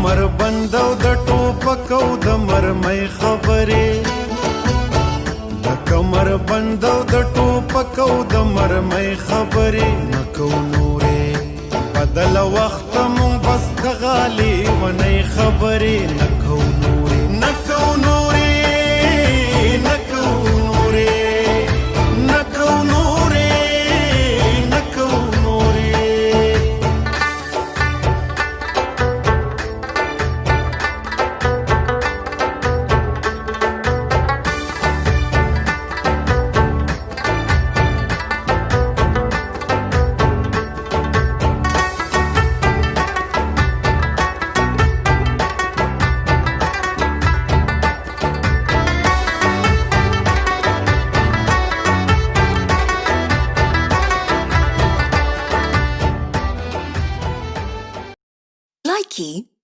کمر بندو د ټوپکو د مرمۍ خبرې د کمر بندو د ټوپکو د مرمۍ خبرې نکو نورې بدل وخت مونږ بس د غالي ونۍ خبرې نکو نورې نکو نورې نکو نورې نکو نورې نکو نورې Likey